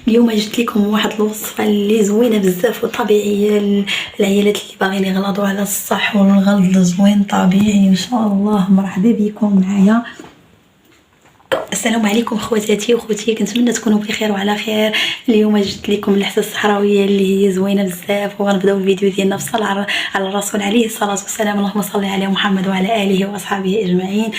اليوم جبت لكم واحد الوصفه اللي زوينه بزاف وطبيعيه للعيالات اللي باغيين يغلطوا على الصح والغلط زوين طبيعي ان شاء الله. مرحبا بكم معايا. السلام عليكم خواتاتي وخوتي، كنتمنى تكونوا بخير وعلى خير. اليوم جبت لكم اللحسه الصحراويه اللي هي زوينه بزاف، وغنبداو الفيديو ديالنا بصلاه على الرسول عليه الصلاه والسلام. اللهم صل على محمد وعلى اله واصحابه اجمعين.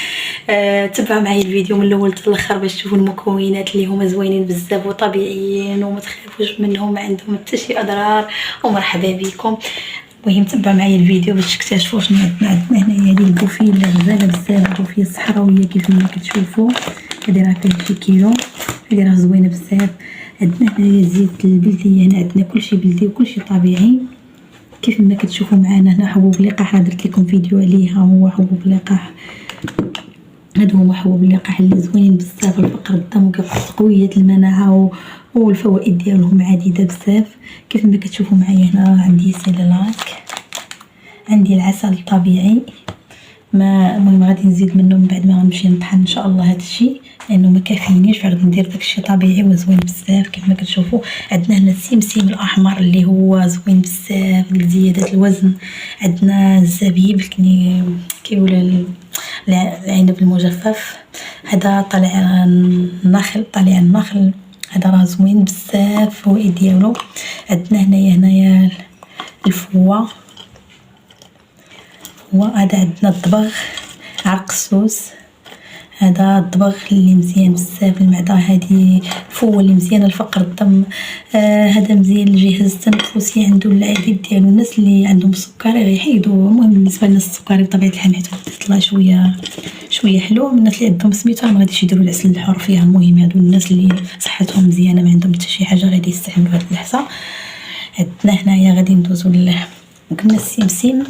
تبعوا معايا الفيديو من الاول حتى الاخر باش تشوفوا المكونات اللي هما زوينين بزاف وطبيعيين وما تخافوش منهم، ما عندهم حتى شي اضرار. ومرحبا بكم. المهم تبعوا معايا الفيديو باش تكتشفوا شنو عندنا هنايا. هذه البوفيه اللي غزاله بزاف، البوفيه الصحراويه كيف ما كتشوفوا. هذه راه فيها شي كيلو، هذه راه زوينه بزاف. عندنا هنايا الزيت البلدي، هنا عندنا كلشي بلدي وكلشي طبيعي كيف ما كتشوفوا معنا. هنا حبوب اللقاح درت لكم فيديو عليها، هو حبوب اللقاح. هادو هما حبوب اللقاح اللي زوينين بزاف لفقر الدم وكتقويه المناعه والفوائد ديالهم عديده بزاف كيف ما كتشوفوا معايا. هنا عندي سيلالاك، عندي العسل الطبيعي. المهم غادي نزيد منه من بعد ما غنمشي نطحن ان شاء الله هذا الشيء، لانه ما كافينيش، فغادي ندير داكشي طبيعي وزوين بزاف كيف ما كتشوفوا. عندنا هنا السمسم الاحمر اللي هو زوين بزاف لزياده الوزن. عندنا الزبيب كيقولوا العنب المجفف، هذا طالع النخل، هذا راه زوين بزاف الفوائد ديالو. عندنا هنايا الفوا، وهذا عندنا الضبغ، عرق السوس. هذا الضبغ اللي مزيان بزاف للمعده، هذه الفوه اللي مزيانه لفقر الدم. هذا مزيان للجهاز التنفسي، عنده العديد ديالو. الناس اللي عندهم السكري غيحيدوا. المهم بالنسبه للناس السكري بطبيعه الحال حيت تطلع شويه حلو. الناس اللي عندهم سميتو ما غاديش يديروا العسل الحر فيها. المهم هادو الناس اللي صحتهم مزيانه ما عندهم حتى شي حاجه غادي يستعملوا هاد اللحسه. عندنا هنايا غادي ندوزو قلنا السمسم،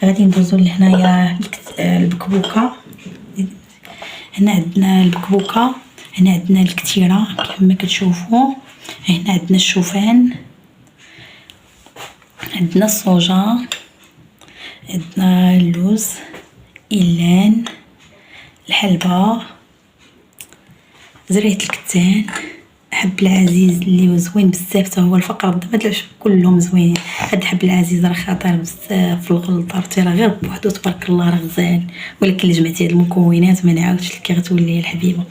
غادي ندوزو لهنايا البكبوكه. هنا عندنا البكبوكه، هنا عندنا الكتيره كيف ما كتشوفوا. هنا عندنا الشوفان، عندنا الصوجا، عندنا اللوز، اللان، الحلبه، زريعه الكتان، حب العزيز اللي هو زوين بزاف حتى هو الفقر الدم. هاد كلهم زوينين. هاد حب العزيز راه خطير بزاف في الغلط، راه غير بوحدو تبارك الله راه غزال، ولكن اللي جمعتي هاد المكونات ما نعاودش لك غتولي الحبيبه.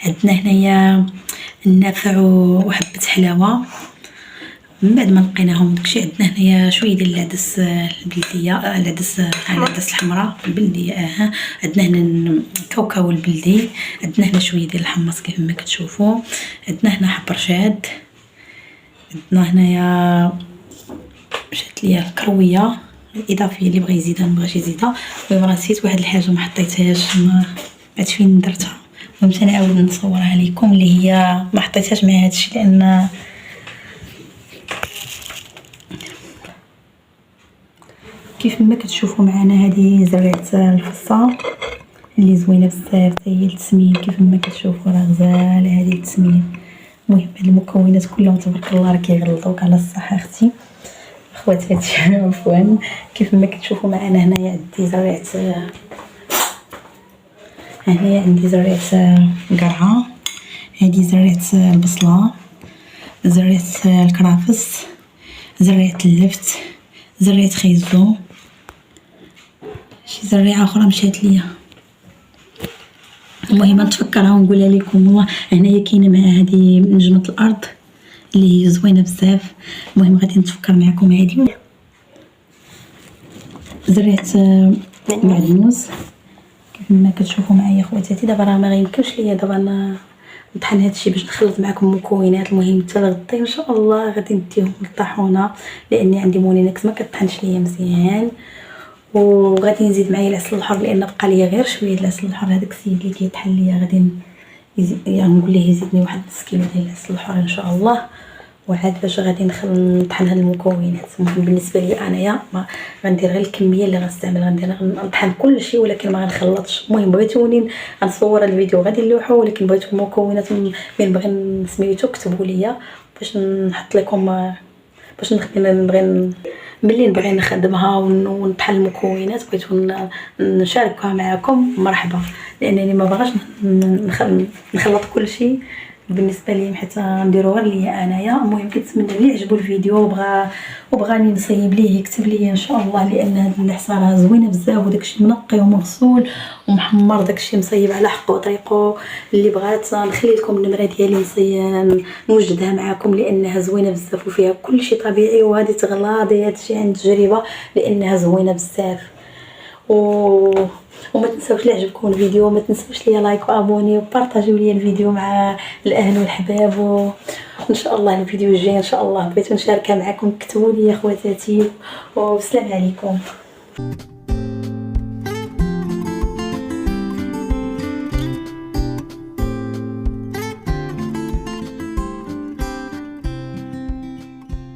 عندنا هنايا النافع وحبه حلاوه. من بعد ما لقيناهم داكشي عندنا هنايا شويه ديال العدس البلديه، العدس الحمراء البلديه. عندنا هنا الكاوكاو البلدي. عندنا هنا شويه ديال الحمص كيف ما كتشوفوا. عندنا هنا حب رشاد. عندنا هنايا مشات ليا الكرويه الاضافيه اللي بغى يزيدها ما بغاش يزيدها. المهم راه نسيت واحد الحاجه ما حطيتهاش، ما عرفت فين درتها. المهم تنعاود نصورها لكم اللي هي ما حطيتهاش مع هادشي لان كيف ما كتشوفوا معنا. هذه زريعه الفصه اللي زوينه بزاف هي التسمين كيف ما كتشوفوا راه غزال هذه التسمين. المهم هاد المكونات كلهم تبارك الله راه كيغلطوك على الصحه اختي خواتاتي عفوا. كيف ما كتشوفوا معنا هنايا عندي زريعه قرعه، هذه زريعه البصله، زريعه الكرافس، زريعه اللفت، زريعه خيزو، شي زريعه اخرى مشات ليا. المهم نتفكرها ونقولها لكم. والله هنايا كاينه مع هذه نجمه الارض اللي هي زوينه بزاف. المهم غادي نتفكر معكم هذه زريعه معدنوس كيف ما كتشوفوا معايا خواتاتي. دابا راه ما غيمكنش ليا دابا نطحن هادشي باش نخلط معكم مكونات. المهم حتى لغدا ان شاء الله غادي نديهم للطاحونه لاني عندي مولينكس ما كطحنش ليا مزيان. وغادي نزيد معايا العسل الحر لان بقى ليا غير شويه العسل الحر. هذاك السيد اللي كيطحن ليا غادي نقول ليه يزيدني واحد نص كيلو ديال العسل الحر ان شاء الله. وعاد باش غادي نطحن هاد المكونات. المهم بالنسبه لي انايا ما غندير غير الكميه اللي غنستعمل، غندير نطحن كلشي ولكن ما غنخلطش. المهم بغيتوني غنصور الفيديو غادي نلوحو، ولكن بغيتو المكونات من بغي سميتو كتبوا ليا باش نحط لكم باش نبغي ملي نبغي نخدمها ونطحن المكونات بغيتو نشاركها معكم مرحبا، لانني ما بغاش نخلط كلشي بالنسبه لي حتى نديرو غير ليا انايا. المهم كنتمنى اللي عجبو الفيديو وبغاني نصيب ليه يكتب لي ان شاء الله، لان هاد الحصه راه زوينه بزاف وداكشي منقي ومغسول ومحمر، داكشي مصيب على حقه وطريقه. اللي بغات نخلي لكم النمره ديالي نوجدها معكم لانها زوينه بزاف وفيها كل شيء طبيعي، وهذه تغلاضي هادشي عن تجربه لانها زوينه بزاف. وما تنساوش اللي عجبكم الفيديو ما تنساوش ليا لايك وابوني وبارطاجيو ليا الفيديو مع الاهل والحباب. وان شاء الله الفيديو الجاي ان شاء الله بغيت نشاركها معكم، كتبوا لي خواتاتي. والسلام عليكم.